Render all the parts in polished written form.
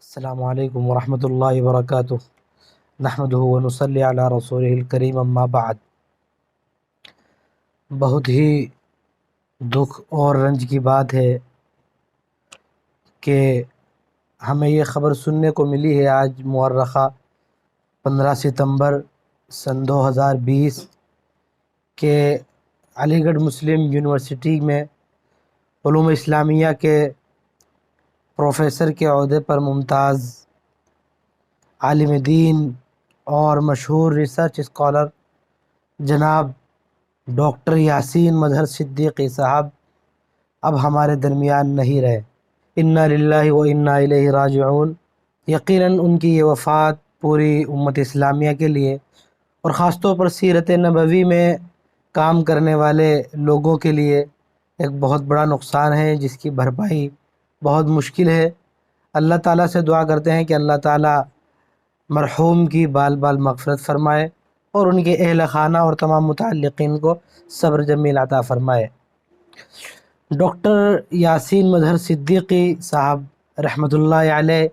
السلام علیکم ورحمۃ اللہ وبرکاتہ۔ نحمدہ ونصلی علی رسولہ الکریم، اما بعد۔ بہت ہی دکھ اور رنج کی بات ہے کہ ہمیں یہ خبر سننے کو ملی ہے آج مورخہ 15 ستمبر سن 2020 کہ علی گڑھ مسلم یونیورسٹی میں علوم اسلامیہ کے پروفیسر کے عہدے پر ممتاز عالم دین اور مشہور ریسرچ اسکالر جناب ڈاکٹر یاسین مظہر صدیقی صاحب اب ہمارے درمیان نہیں رہے۔ انا للہ و انا الیہ راجعون۔ یقیناً ان کی یہ وفات پوری امت اسلامیہ کے لیے اور خاص طور پر سیرت نبوی میں کام کرنے والے لوگوں کے لیے ایک بہت بڑا نقصان ہے، جس کی بھرپائی بہت مشکل ہے۔ اللہ تعالیٰ سے دعا کرتے ہیں کہ اللہ تعالیٰ مرحوم کی بال بال مغفرت فرمائے اور ان کے اہل خانہ اور تمام متعلقین کو صبر جمیل عطا فرمائے۔ ڈاکٹر یاسین مظہر صدیقی صاحب رحمۃ اللہ علیہ،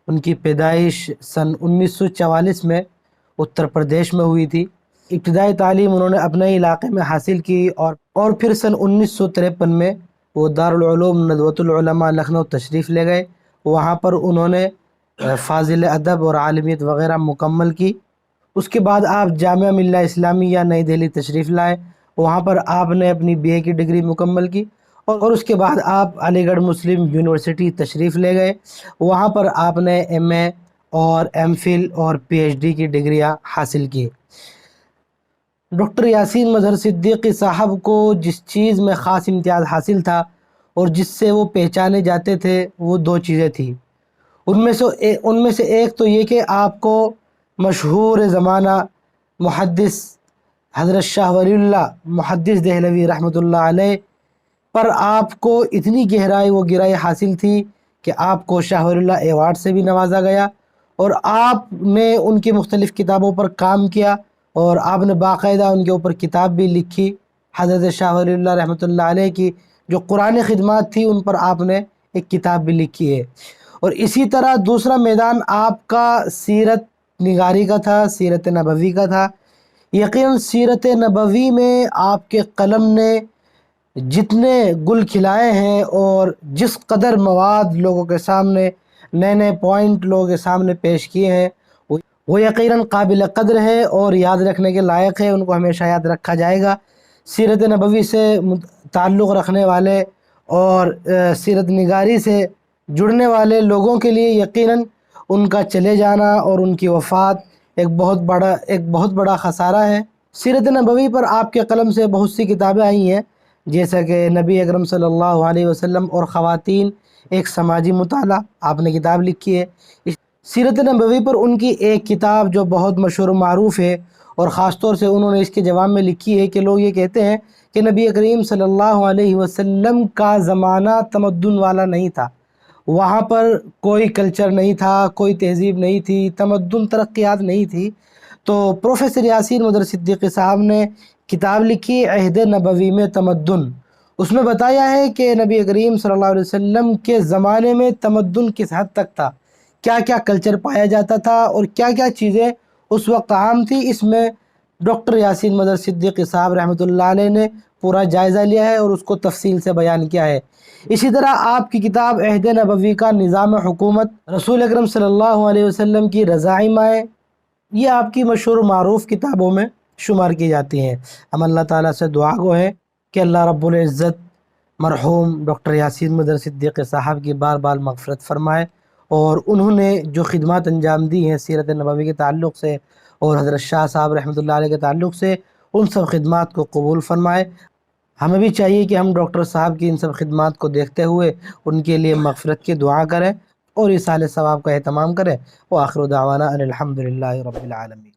ان کی پیدائش سن 1944 میں اتر پردیش میں ہوئی تھی۔ ابتدائی تعلیم انہوں نے اپنے علاقے میں حاصل کی اور پھر سن 1953 میں وہ دارالعلوم ندوۃ العلماء لکھنؤ تشریف لے گئے۔ وہاں پر انہوں نے فاضل ادب اور عالمیت وغیرہ مکمل کی۔ اس کے بعد آپ جامعہ ملیہ اسلامیہ نئی دہلی تشریف لائے، وہاں پر آپ نے اپنی BA کی ڈگری مکمل کی اور اس کے بعد آپ علی گڑھ مسلم یونیورسٹی تشریف لے گئے، وہاں پر آپ نے MA اور MPhil اور PhD کی ڈگریاں حاصل کی۔ ڈاکٹر یاسین مظہر صدیقی صاحب کو جس چیز میں خاص امتیاز حاصل تھا اور جس سے وہ پہچانے جاتے تھے وہ دو چیزیں تھیں۔ ان میں سے ایک تو یہ کہ آپ کو مشہور زمانہ محدث حضرت شاہ ولی اللہ محدث دہلوی رحمۃ اللہ علیہ پر آپ کو اتنی گہرائی و گہرائی حاصل تھی کہ آپ کو شاہ ولی اللہ ایوارڈ سے بھی نوازا گیا اور آپ نے ان کی مختلف کتابوں پر کام کیا اور آپ نے باقاعدہ ان کے اوپر کتاب بھی لکھی۔ حضرت شاہ ولی اللہ رحمۃ اللہ علیہ کی جو قرآن خدمات تھی ان پر آپ نے ایک کتاب بھی لکھی ہے۔ اور اسی طرح دوسرا میدان آپ کا سیرت نگاری کا تھا، سیرت نبوی کا تھا۔ یقیناً سیرت نبوی میں آپ کے قلم نے جتنے گل کھلائے ہیں اور جس قدر مواد لوگوں کے سامنے نئے نئے پوائنٹ لوگوں کے سامنے پیش کیے ہیں وہ یقیناً قابل قدر ہے اور یاد رکھنے کے لائق ہے، ان کو ہمیشہ یاد رکھا جائے گا۔ سیرت نبوی سے تعلق رکھنے والے اور سیرت نگاری سے جڑنے والے لوگوں کے لیے یقیناً ان کا چلے جانا اور ان کی وفات ایک بہت بڑا خسارہ ہے۔ سیرت نبوی پر آپ کے قلم سے بہت سی کتابیں آئی ہیں، جیسا کہ نبی اکرم صلی اللہ علیہ وسلم اور خواتین ایک سماجی مطالعہ آپ نے کتاب لکھی ہے۔ سیرت نبوی پر ان کی ایک کتاب جو بہت مشہور و معروف ہے اور خاص طور سے انہوں نے اس کے جواب میں لکھی ہے کہ لوگ یہ کہتے ہیں کہ نبی کریم صلی اللہ علیہ وسلم کا زمانہ تمدن والا نہیں تھا، وہاں پر کوئی کلچر نہیں تھا، کوئی تہذیب نہیں تھی، تمدن ترقیات نہیں تھی۔ تو پروفیسر یاسین مظہر صدیقی صاحب نے کتاب لکھی عہد نبوی میں تمدن۔ اس میں بتایا ہے کہ نبی کریم صلی اللہ علیہ وسلم کے زمانے میں تمدن کس حد تک تھا، کیا کیا کلچر پایا جاتا تھا اور کیا کیا چیزیں اس وقت عام تھی۔ اس میں ڈاکٹر یاسین مظہر صدیقی صاحب رحمۃ اللہ علیہ نے پورا جائزہ لیا ہے اور اس کو تفصیل سے بیان کیا ہے۔ اسی طرح آپ کی کتاب عہد نبوی کا نظام حکومت، رسول اکرم صلی اللہ علیہ وسلم کی رضائمائیں، یہ آپ کی مشہور معروف کتابوں میں شمار کی جاتی ہیں۔ ہم اللہ تعالیٰ سے دعا گو ہیں کہ اللہ رب العزت مرحوم ڈاکٹر یاسین مظہر صدیقی صاحب کی بار بار مغفرت فرمائے اور انہوں نے جو خدمات انجام دی ہیں سیرت نبوی کے تعلق سے اور حضرت شاہ صاحب رحمۃ اللہ علیہ کے تعلق سے، ان سب خدمات کو قبول فرمائے۔ ہمیں بھی چاہیے کہ ہم ڈاکٹر صاحب کی ان سب خدمات کو دیکھتے ہوئے ان کے لیے مغفرت کی دعا کریں اور ایصال ثواب کا اہتمام کریں۔ وآخر دعوانا ان الحمد للہ رب العالمین۔